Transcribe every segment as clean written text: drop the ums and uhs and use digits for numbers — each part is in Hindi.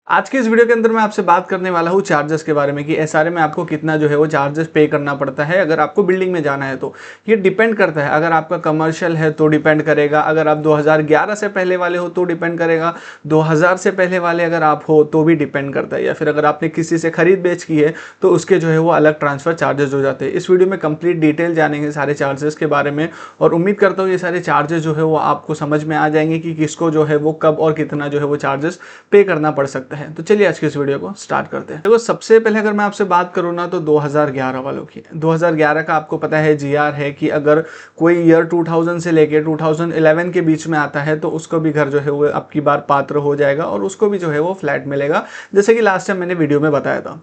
आज के इस वीडियो के अंदर मैं आपसे बात करने वाला हूँ चार्जेस के बारे में कि एसआरए में आपको कितना जो है वो चार्जेस पे करना पड़ता है अगर आपको बिल्डिंग में जाना है तो ये डिपेंड करता है। अगर आपका कमर्शियल है तो डिपेंड करेगा, अगर आप 2011 से पहले वाले हो तो डिपेंड करेगा, 2000 से पहले वाले अगर आप हो तो भी डिपेंड करता है, या फिर अगर आपने किसी से खरीद बेच की है तो उसके जो है वो अलग ट्रांसफर चार्जेस हो जाते हैं। इस वीडियो में कंप्लीट डिटेल जानेंगे सारे चार्जेस के बारे में और उम्मीद करता हूँ ये सारे चार्जेस जो है वो आपको समझ में आ जाएंगे कि किसको जो है वो कब और कितना जो है वो चार्जेस पे करना पड़ सकता है। तो चलिए आज की इस वीडियो को स्टार्ट करते हैं। देखो सबसे पहले अगर मैं आपसे बात करूं ना तो 2011 वालों की, 2011 का आपको पता है जीआर है कि अगर कोई ईयर 2000 से लेके 2011 के बीच में आता है तो उसको भी घर जो है वो अब की बार पात्र हो जाएगा और उसको भी जो है वो फ्लैट मिलेगा, जैसे कि लास्ट टाइम मैंने वीडियो में बताया था।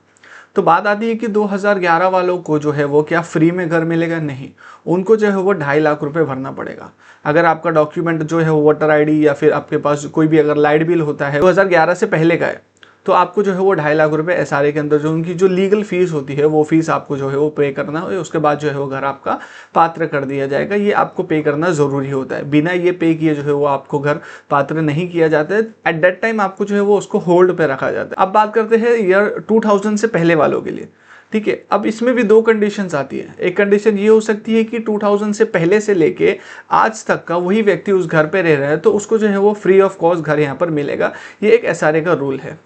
तो बात आती है कि 2011 वालों को जो है वो क्या फ्री में घर मिलेगा? नहीं, उनको जो है वो 2.5 लाख रुपए भरना पड़ेगा। अगर आपका डॉक्यूमेंट जो है वो वोटर आईडी या फिर आपके पास कोई भी अगर लाइट बिल होता है 2011 से पहले का है तो आपको जो है वो 2.5 लाख रुपए एसआरए के अंदर जो उनकी जो लीगल फीस होती है वो फीस आपको जो है वो पे करना है। उसके बाद जो है वो घर आपका पात्र कर दिया जाएगा। ये आपको पे करना जरूरी होता है, बिना ये पे किए जो है वो आपको घर पात्र नहीं किया जाता है। एट दैट टाइम आपको जो है वो उसको होल्ड पे रखा जाता है। अब बात करते हैं ईयर 2000 से पहले वालों के लिए। ठीक है, अब इसमें भी दो कंडीशंस आती है। एक कंडीशन ये हो सकती है कि 2000 से पहले से लेके आज तक का वही व्यक्ति उस घर पे रह रहा है तो उसको जो है वो फ्री ऑफ कॉस्ट घर यहाँ पर मिलेगा। ये एक एसआरए का रूल है।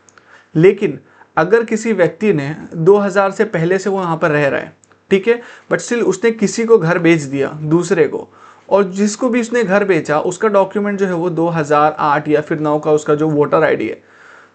लेकिन अगर किसी व्यक्ति ने 2000 से पहले से वो यहाँ पर रह रहा है, ठीक है, बट स्टिल उसने किसी को घर बेच दिया दूसरे को, और जिसको भी उसने घर बेचा उसका डॉक्यूमेंट जो है वो 2008 या फिर 9 का उसका जो वोटर आईडी है,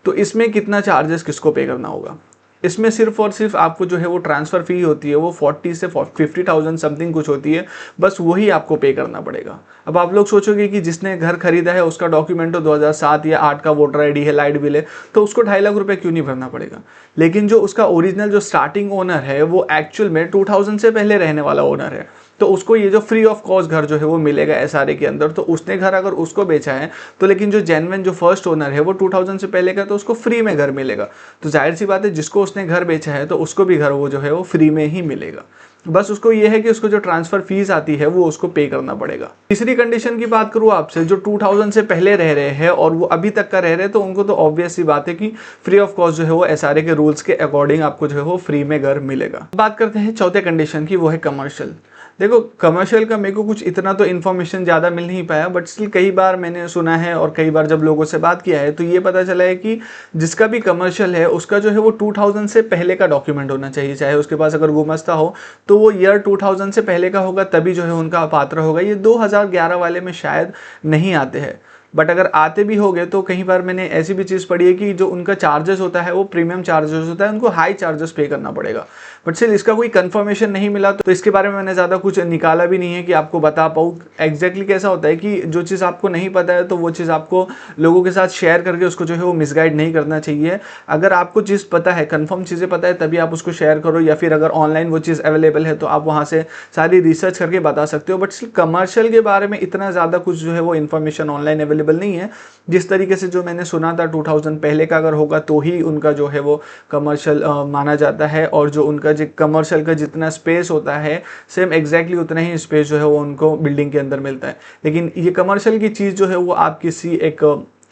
तो इसमें कितना चार्जेस किसको पे करना होगा? इसमें सिर्फ और सिर्फ आपको जो है वो ट्रांसफ़र फ़ी होती है वो 40 से 50,000 समथिंग कुछ होती है, बस वही आपको पे करना पड़ेगा। अब आप लोग सोचोगे कि जिसने घर खरीदा है उसका डॉक्यूमेंट तो 2007 या 8 का वोटर आईडी है, लाइट बिल है, तो उसको 2.5 लाख रुपए क्यों नहीं भरना पड़ेगा? लेकिन जो उसका ओरिजिनल जो स्टार्टिंग ओनर है वो एक्चुअल में 2000 से पहले रहने वाला ओनर है, तो उसको ये जो फ्री ऑफ कॉस्ट घर जो है वो मिलेगा एसआरए के अंदर। तो उसने घर अगर उसको बेचा है तो लेकिन जो जेन्युइन जो फर्स्ट ओनर है वो 2000 से पहले का, तो उसको फ्री में घर मिलेगा। तो जाहिर सी बात है जिसको उसने घर बेचा है तो उसको भी घर वो जो है वो फ्री में ही मिलेगा। बस उसको ये है कि उसको जो ट्रांसफर फीस आती है वो उसको पे करना पड़ेगा। तीसरी कंडीशन की बात करूँ आपसे, जो 2000 से पहले रह रहे हैं और वो अभी तक का रह रहे हैं, तो उनको तो ऑब्वियस सी बात है कि फ्री ऑफ कॉस्ट जो है वो एसआरए के रूल्स के अकॉर्डिंग आपको जो है वो फ्री में घर मिलेगा। बात करते हैं चौथे कंडीशन की, वो है कमर्शियल। देखो कमर्शियल का मेरे को कुछ इतना तो इन्फॉर्मेशन ज़्यादा मिल नहीं पाया, बट स्टिल कई बार मैंने सुना है और कई बार जब लोगों से बात किया है तो ये पता चला है कि जिसका भी कमर्शियल है उसका जो है वो 2000 से पहले का डॉक्यूमेंट होना चाहिए। चाहे उसके पास अगर गुमस्ता हो तो वो ईयर 2000 से पहले का होगा, तभी जो है उनका पात्र होगा। ये 2011 वाले में शायद नहीं आते हैं, बट अगर आते भी होंगे तो कई बार मैंने ऐसी भी चीज़ पढ़ी है कि जो उनका चार्जेस होता है वो प्रीमियम चार्जेस होता है, उनको हाई चार्जेस पे करना पड़ेगा। बट स्टिल इसका कोई कंफर्मेशन नहीं मिला तो इसके बारे में मैंने ज़्यादा कुछ निकाला भी नहीं है कि आपको बता पाऊँ एग्जैक्टली कैसा होता है। कि जो चीज़ आपको नहीं पता है तो वो चीज़ आपको लोगों के साथ शेयर करके उसको जो है वो मिसगाइड नहीं करना चाहिए। अगर आपको चीज़ पता है, कंफर्म चीज़ें पता है, तभी आप उसको शेयर करो, या फिर अगर ऑनलाइन वो चीज़ अवेलेबल है तो आप वहाँ से सारी रिसर्च करके बता सकते हो। बट स्टिल कमर्शियल के बारे में इतना ज़्यादा कुछ जो है वो इन्फॉर्मेशन ऑनलाइन अवेलेबल नहीं है। जिस तरीके से जो मैंने सुना था 2000 पहले का अगर होगा तो ही उनका जो है वो कमर्शियल माना जाता है, और जो उनका जो कमर्शियल का जितना स्पेस होता है सेम एग्जैक्टली उतना ही स्पेस जो है वो उनको बिल्डिंग के अंदर मिलता है। लेकिन ये कमर्शियल की चीज़ जो है वो आप किसी एक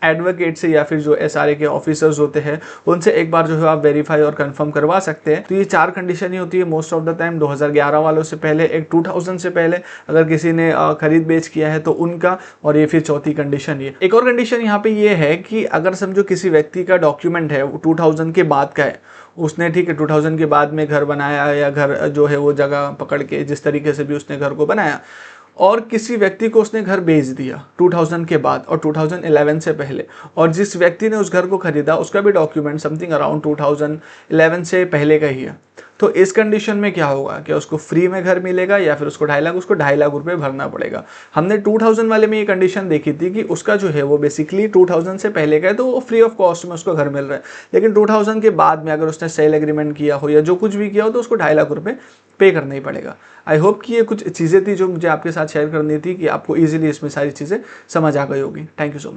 एडवोकेट से या फिर जो एसआरए के ऑफिसर्स होते हैं उनसे एक बार जो है आप वेरीफाई और कंफर्म करवा सकते हैं। तो ये 4 कंडीशन ही होती है मोस्ट ऑफ द टाइम। 2011 वालों से पहले, एक 2000 से पहले अगर किसी ने खरीद बेच किया है तो उनका, और ये फिर चौथी कंडीशन ये। एक और कंडीशन यहाँ पे ये है कि अगर समझो किसी व्यक्ति का डॉक्यूमेंट है 2000 के बाद का है, उसने ठीक है 2000 के बाद में घर बनाया या घर जो है वो जगह पकड़ के जिस तरीके से भी उसने घर को बनाया, और किसी व्यक्ति को उसने घर बेच दिया 2000 के बाद और 2011 से पहले, और जिस व्यक्ति ने उस घर को खरीदा उसका भी डॉक्यूमेंट समथिंग अराउंड 2011 से पहले का ही है, तो इस कंडीशन में क्या होगा कि उसको फ्री में घर मिलेगा या फिर उसको 2.5 लाख रुपए भरना पड़ेगा। हमने 2000 वाले में ये कंडीशन देखी थी कि उसका जो है वो बेसिकली 2000 से पहले का है तो वो फ्री ऑफ कॉस्ट में उसको घर मिल रहा है। लेकिन 2000 के बाद में अगर उसने सेल एग्रीमेंट किया हो या जो कुछ भी किया हो तो उसको 2.5 लाख रुपए पे करना ही पड़ेगा। आई होप कि ये कुछ चीज़ें थी जो मुझे आपके साथ शेयर करनी थी कि आपको ईजिली इसमें सारी चीज़ें समझ आ गई होगी। Thank you so much.